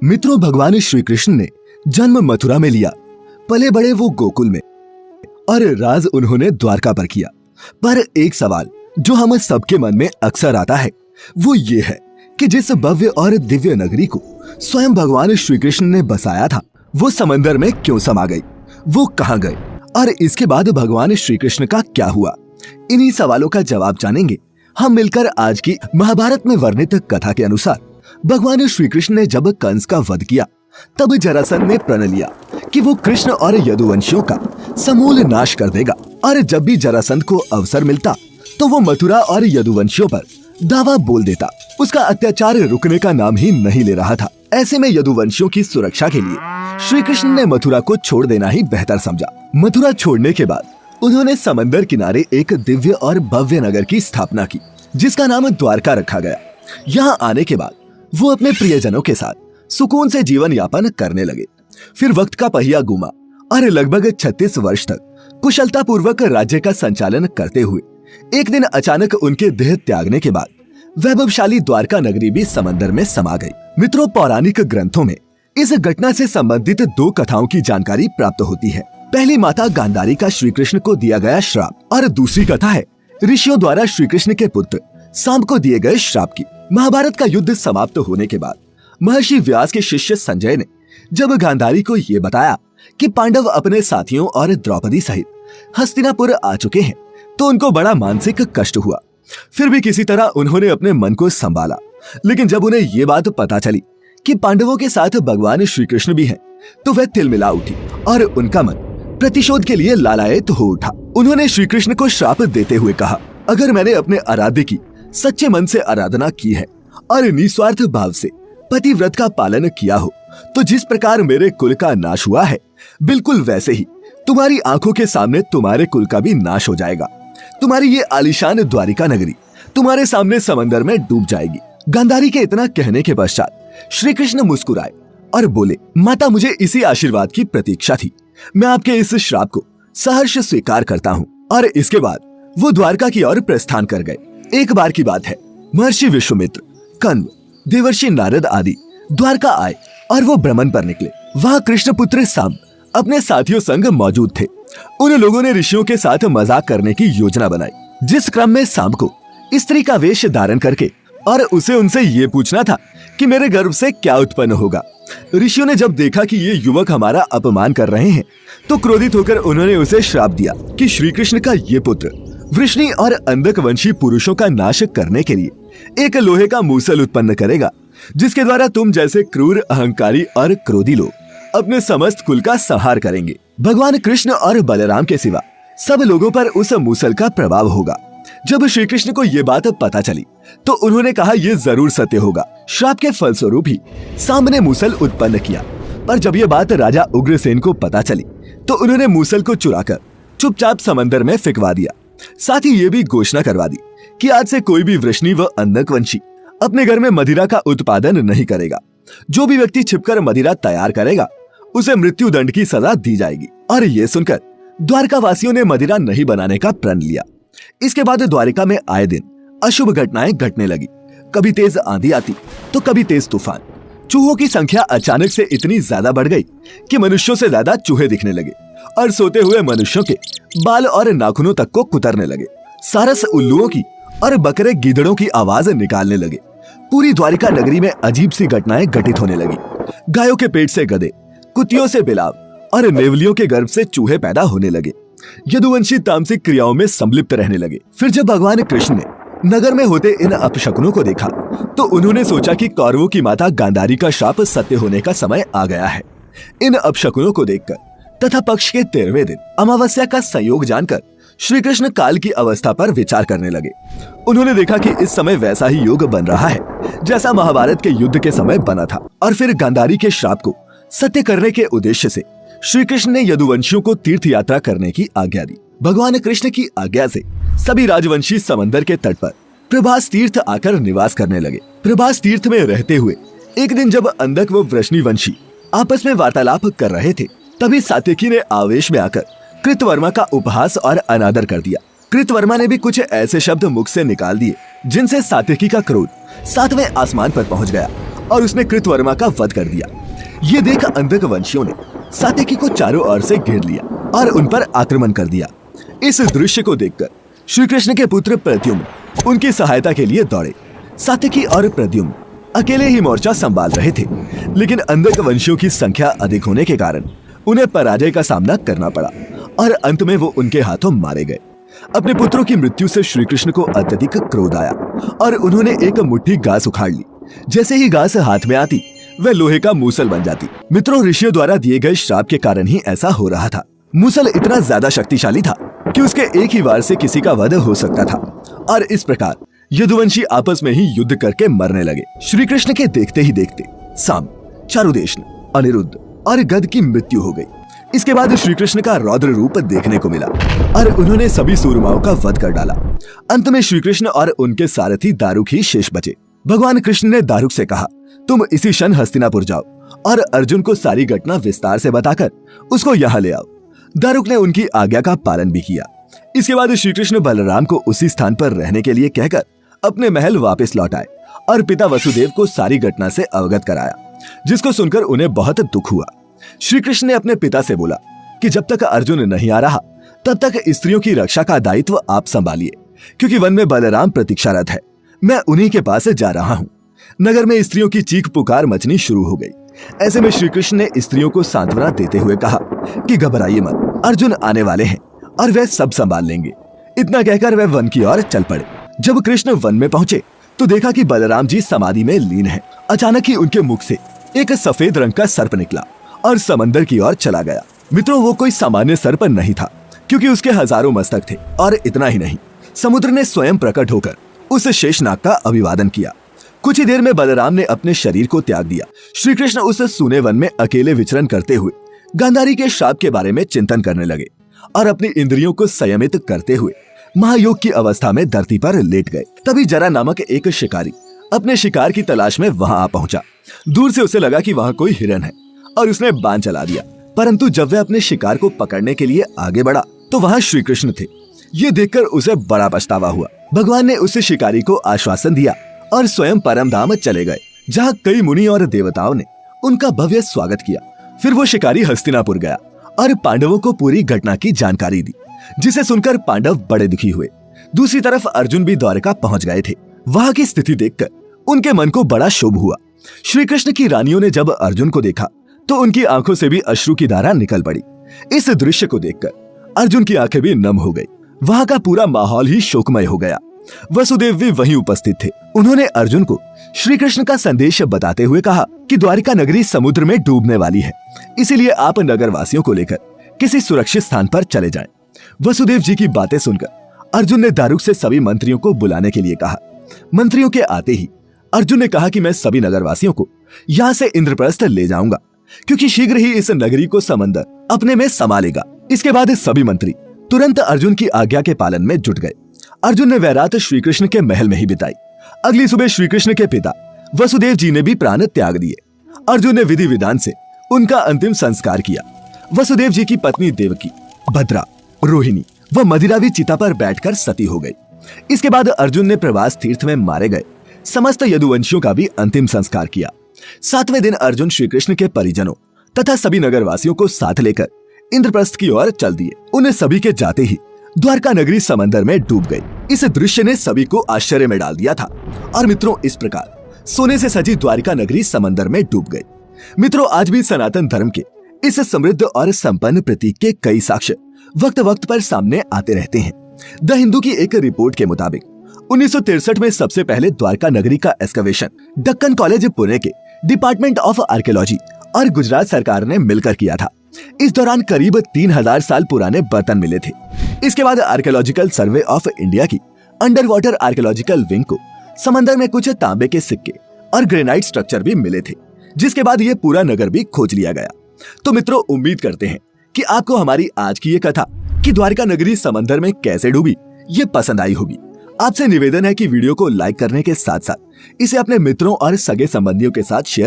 मित्रों, भगवान श्री कृष्ण ने जन्म मथुरा में लिया, पले बड़े वो गोकुल में, और राज उन्होंने द्वारका पर किया। पर एक सवाल जो हम सबके मन में अक्सर आता है वो ये है कि जिस भव्य और दिव्य नगरी को स्वयं भगवान श्री कृष्ण ने बसाया था वो समंदर में क्यों समा गई, वो कहाँ गए, और इसके बाद भगवान श्री कृष्ण का क्या हुआ। इन्हीं सवालों का जवाब जानेंगे हम मिलकर आज की महाभारत में वर्णित कथा के अनुसार। भगवान श्री कृष्ण ने जब कंस का वध किया तब जरासंध ने प्रण लिया कि वो कृष्ण और यदुवंशियों का समूल नाश कर देगा, और जब भी जरासंध को अवसर मिलता तो वो मथुरा और यदुवंशियों पर दावा बोल देता। उसका अत्याचार रुकने का नाम ही नहीं ले रहा था। ऐसे में यदुवंशियों की सुरक्षा के लिए श्री कृष्ण ने मथुरा को छोड़ देना ही बेहतर समझा। मथुरा छोड़ने के बाद उन्होंने समंदर किनारे एक दिव्य और भव्य नगर की स्थापना की जिसका नाम द्वारका रखा गया। यहाँ आने के बाद वो अपने प्रियजनों के साथ सुकून से जीवन यापन करने लगे। फिर वक्त का पहिया घूमा और लगभग 36 वर्ष तक कुशलता पूर्वक राज्य का संचालन करते हुए एक दिन अचानक उनके देह त्यागने के बाद वैभवशाली द्वारका नगरी भी समंदर में समा गई। मित्रों, पौराणिक ग्रंथों में इस घटना से संबंधित 2 कथाओं की जानकारी प्राप्त होती है। पहली माता गांधारी का श्री कृष्ण को दिया गया श्राप, और दूसरी कथा है ऋषियों द्वारा श्री कृष्ण के पुत्र सांब को दिए गए श्राप की। महाभारत का युद्ध समाप्त होने के बाद महर्षि व्यास के शिष्य संजय ने जब गांधारी को ये बताया कि पांडव अपने साथियों और द्रौपदी सहित हस्तिनापुर आ चुके हैं तो उनको बड़ा मानसिक कष्ट हुआ। फिर भी किसी तरह उन्होंने अपने मन को संभाला, लेकिन जब उन्हें ये बात पता चली कि पांडवों के साथ भगवान श्री कृष्ण भी हैं, तो वह तिलमिला उठी और उनका मन प्रतिशोध के लिए लालायित हो उठा। उन्होंने श्री कृष्ण को श्राप देते हुए कहा, अगर मैंने अपने आराध्य की सच्चे मन से आराधना की है और निस्वार्थ भाव से पतिव्रत का पालन किया हो तो जिस प्रकार मेरे कुल का नाश हुआ है बिल्कुल वैसे ही तुम्हारी आंखों के सामने तुम्हारे कुल का भी नाश हो जाएगा। तुम्हारी ये आलीशान द्वारिका नगरी तुम्हारे सामने समंदर में डूब जाएगी। गांधारी के इतना कहने के पश्चात श्री कृष्ण मुस्कुराए और बोले, माता, मुझे इसी आशीर्वाद की प्रतीक्षा थी। मैं आपके इस श्राप को सहर्ष स्वीकार करता हूँ। और इसके बाद वो द्वारका की ओर प्रस्थान कर गए। एक बार की बात है, महर्षि विश्वामित्र, कण्व, देवर्षि नारद आदि द्वारका आए और वो भ्रमण पर निकले। वहाँ कृष्ण पुत्र सांब अपने साथियों संग मौजूद थे। उन लोगों ने ऋषियों के साथ मजाक करने की योजना बनाई, जिस क्रम में सांब को स्त्री का वेश धारण करके और उसे उनसे ये पूछना था कि मेरे गर्भ से क्या उत्पन्न होगा। ऋषियों ने जब देखा कि ये युवक हमारा अपमान कर रहे हैं तो क्रोधित होकर उन्होंने उसे श्राप दिया कि श्री कृष्ण का ये पुत्र वृष्णि और अंधक वंशी पुरुषों का नाश करने के लिए एक लोहे का मूसल उत्पन्न करेगा, जिसके द्वारा तुम जैसे क्रूर, अहंकारी और क्रोधी लोग अपने समस्त कुल का संहार करेंगे। भगवान कृष्ण और बलराम के सिवा सब लोगों पर उस मूसल का प्रभाव होगा। जब श्री कृष्ण को ये बात पता चली तो उन्होंने कहा, यह जरूर सत्य होगा। श्राप के फलस्वरूप ही सांब ने मूसल उत्पन्न किया। पर जब यह बात राजा उग्रसेन को पता चली तो उन्होंने मूसल को चुराकर चुपचाप समंदर में फेंकवा दिया। साथ ही ये भी घोषणा करवा दी कि आज से कोई भी वृष्णि व अंधकवंशी अपने घर में मदिरा का उत्पादन नहीं करेगा। जो भी व्यक्ति छिपकर मदिरा तैयार करेगा उसे मृत्यु दंड की सजा दी जाएगी। और ये सुनकर द्वारका वासियों ने मदिरा नहीं बनाने का प्रण लिया। इसके बाद द्वारिका में आए दिन अशुभ घटनाएं घटने लगी। कभी तेज आंधी आती तो कभी तेज तूफान। चूहों की संख्या अचानक से इतनी ज्यादा बढ़ गई कि मनुष्यों से ज्यादा चूहे दिखने लगे और सोते हुए मनुष्यों के बाल और नाखूनों तक को कुतरने लगे। सारस उल्लुओं की और बकरे गीदड़ों की आवाज निकालने लगे। पूरी द्वारिका नगरी में अजीब सी घटनाएं घटित होने लगी। गायों के पेट से गधे, कुतियों से बिलाव और नेवलियों के गर्भ से चूहे पैदा होने लगे। यदुवंशी तामसिक क्रियाओं में संलिप्त रहने लगे। फिर जब भगवान कृष्ण ने नगर में होते इन अपशकुनों को देखा तो उन्होंने सोचा कि कौरवों की माता गांधारी का श्राप सत्य होने का समय आ गया है। इन अपशकुनों को देखकर तथा पक्ष के 13वें दिन अमावस्या का संयोग जानकर श्री कृष्ण काल की अवस्था पर विचार करने लगे। उन्होंने देखा कि इस समय वैसा ही योग बन रहा है जैसा महाभारत के युद्ध के समय बना था। और फिर गांधारी के श्राप को सत्य करने के उद्देश्य से श्री कृष्ण ने यदुवंशियों को तीर्थ यात्रा करने की आज्ञा दी। भगवान कृष्ण की आज्ञा से सभी राजवंशी समंदर के तट पर प्रभास तीर्थ आकर निवास करने लगे। प्रभास तीर्थ में रहते हुए एक दिन जब अंधक व वृष्णिवंशी आपस में वार्तालाप कर रहे थे तभी सात्यकी ने आवेश में आकर कृतवर्मा का उपहास और अनादर कर दिया। कृतवर्मा ने भी कुछ ऐसे शब्द मुख से निकाल दिए जिनसे सात्यकी का क्रोध 7वें आसमान पर पहुंच गया और उसने कृतवर्मा का वध कर दिया। ये देख अंधक वंशियों ने सात्यकी को चारों ओर से घेर लिया और उन पर आक्रमण कर दिया। इस दृश्य को देखकर श्री कृष्ण के पुत्र प्रद्युम्न उनकी सहायता के लिए दौड़े। सात्यकी और प्रद्युम्न अकेले ही मोर्चा संभाल रहे थे, लेकिन अंधक वंशियों की संख्या अधिक होने के कारण उन्हें पराजय का सामना करना पड़ा और अंत में वो उनके हाथों मारे गए। अपने पुत्रों की मृत्यु से श्री कृष्ण को अत्यधिक क्रोध आया और उन्होंने एक मुट्ठी घास उखाड़ ली। जैसे ही घास हाथ में आती वह लोहे का मूसल बन जाती। मित्रों, ऋषियों द्वारा दिए गए श्राप के कारण ही ऐसा हो रहा था। मूसल इतना ज्यादा शक्तिशाली था कि उसके एक ही वार से किसी का वध हो सकता था और इस प्रकार यदुवंशी आपस में ही युद्ध करके मरने लगे। श्री कृष्ण के देखते ही देखते साम, चारुदेशन, अनिरुद्ध और गद की मृत्यु हो गई। इसके बाद श्री कृष्ण का रौद्र रूप देखने को मिला और उन्होंने सभी सूरमाओं का वध कर डाला। अंत में श्री कृष्ण और उनके सारथी दारुक ही शेष बचे। भगवान कृष्ण ने दारुक से कहा, तुम इसी क्षण हस्तिनापुर जाओ और अर्जुन को सारी घटना विस्तार से बताकर उसको यहाँ ले आओ। दारुक ने उनकी आज्ञा का पालन भी किया। इसके बाद श्री कृष्ण बलराम को उसी स्थान पर रहने के लिए कहकर अपने महल वापस लौट आए और पिता वसुदेव को सारी घटना से अवगत कराया, जिसको सुनकर उन्हें बहुत दुख हुआ। श्री कृष्ण ने अपने पिता से बोला कि जब तक अर्जुन नहीं आ रहा तब तक स्त्रियों की रक्षा का दायित्व आप संभालिए, क्योंकि वन में बलराम प्रतीक्षारत है। मैं उन्हीं के पास जा रहा हूँ। नगर में स्त्रियों की चीख पुकार मचनी शुरू हो गई। ऐसे में श्री कृष्ण ने स्त्रियों को सांत्वना देते हुए कहा कि घबराइए मत, अर्जुन आने वाले हैं और वे सब संभाल लेंगे। इतना कहकर वे वन की ओर चल पड़े। जब कृष्ण वन में पहुंचे तो देखा कि बलराम जी समाधि में लीन हैं। अचानक ही उनके मुख से एक सफेद रंग का सर्प निकला और समंदर की ओर चला गया। मित्रों, वो कोई सामान्य सर्प नहीं था, क्योंकि उसके हजारों मस्तक थे। और इतना ही नहीं, समुद्र ने स्वयं प्रकट होकर उस शेषनाग का अभिवादन किया। कुछ ही देर में बलराम ने अपने शरीर को त्याग दिया। श्री कृष्ण उस सूने वन में अकेले विचरण करते हुए गांधारी के श्राप के बारे में चिंतन करने लगे और अपनी इंद्रियों को संयमित करते हुए महायोग की अवस्था में धरती पर लेट गए। तभी जरा नामक एक शिकारी अपने शिकार की तलाश में वहां आ पहुंचा। दूर से उसे लगा कि वहां कोई हिरन है और उसने बाण चला दिया, परंतु जब वह अपने शिकार को पकड़ने के लिए आगे बढ़ा तो वहां श्री कृष्ण थे। ये देखकर उसे बड़ा पछतावा हुआ। भगवान ने उस शिकारी को आश्वासन दिया और स्वयं परम धाम चले गए, जहाँ कई मुनि और देवताओं ने उनका भव्य स्वागत किया। फिर वो शिकारी हस्तिनापुर गया और पांडवों को पूरी घटना की जानकारी दी, जिसे सुनकर पांडव बड़े दुखी हुए। दूसरी तरफ अर्जुन भी द्वारका पहुंच गए थे। वहां की स्थिति देखकर उनके मन को बड़ा क्षोभ हुआ। श्री कृष्ण की रानियों ने जब अर्जुन को देखा तो उनकी आंखों से भी अश्रु की धारा निकल पड़ी। इस दृश्य को देखकर अर्जुन की आंखें भी नम हो गई। वहां का पूरा माहौल ही शोकमय हो गया। वसुदेव भी वहीं उपस्थित थे। उन्होंने अर्जुन को श्री कृष्ण का संदेश बताते हुए कहा कि द्वारिका नगरी समुद्र में डूबने वाली है, इसीलिए आप नगर वासियों को लेकर किसी सुरक्षित स्थान पर चले जाएं। वसुदेव जी की बातें सुनकर अर्जुन ने दारुक से सभी मंत्रियों को बुलाने के लिए कहा। मंत्रियों के आते ही अर्जुन ने कहा कि मैं सभी नगरवासियों को यहाँ से इंद्रप्रस्थ ले जाऊंगा, क्योंकि शीघ्र ही इस नगरी को समंदर अपने में समा लेगा। इसके बाद सभी मंत्री तुरंत अर्जुन की आज्ञा के पालन में जुट गए। अर्जुन ने वह रात श्री कृष्ण के महल में ही बिताई। अगली सुबह श्री कृष्ण के पिता वसुदेव जी ने भी प्राण त्याग दिए। अर्जुन ने विधि विधान से उनका अंतिम संस्कार किया। वसुदेव जी की पत्नी देवकी, भद्रा, रोहिणी व मदिरा भी चिता पर बैठकर सती हो गई। इसके बाद अर्जुन ने प्रवास तीर्थ में मारे गए समस्त यदुवंशियों का भी अंतिम संस्कार किया। 7वें दिन अर्जुन श्री कृष्ण के परिजनों तथा सभी नगरवासियों को साथ लेकर इंद्रप्रस्थ की ओर चल दिए। उन्हें सभी के जाते ही द्वारका नगरी समंदर में डूब गई। इस दृश्य ने सभी को आश्चर्य में डाल दिया था। और मित्रों, इस प्रकार सोने से सजी द्वारका नगरी समंदर में डूब गई। मित्रों, आज भी सनातन धर्म के इस समृद्ध और संपन्न प्रतीक के कई साक्ष्य वक्त वक्त पर सामने आते रहते हैं। द हिंदू की एक रिपोर्ट के मुताबिक 1963 में सबसे पहले द्वारका नगरी का एक्सकवेशन दक्कन कॉलेज पुणे के डिपार्टमेंट ऑफ आर्कियोलॉजी और गुजरात सरकार ने मिलकर किया था। इस दौरान करीब 3000 साल पुराने बर्तन मिले थे। इसके बाद आर्कियोलॉजिकल सर्वे ऑफ इंडिया की अंडर वाटर आर्कियोलॉजिकल विंग को समंदर में कुछ तांबे के सिक्के और ग्रेनाइट स्ट्रक्चर भी मिले थे, जिसके बाद ये पूरा नगर भी खोज लिया गया। तो मित्रों, उम्मीद करते हैं कि आपको हमारी आज की ये कथा कि द्वारका नगरी समंदर में कैसे डूबी ये पसंद आई होगी। आपसे निवेदन है कि वीडियो को लाइक करने के साथ साथ इसे अपने मित्रों और सगे संबंधियों के साथ शेयर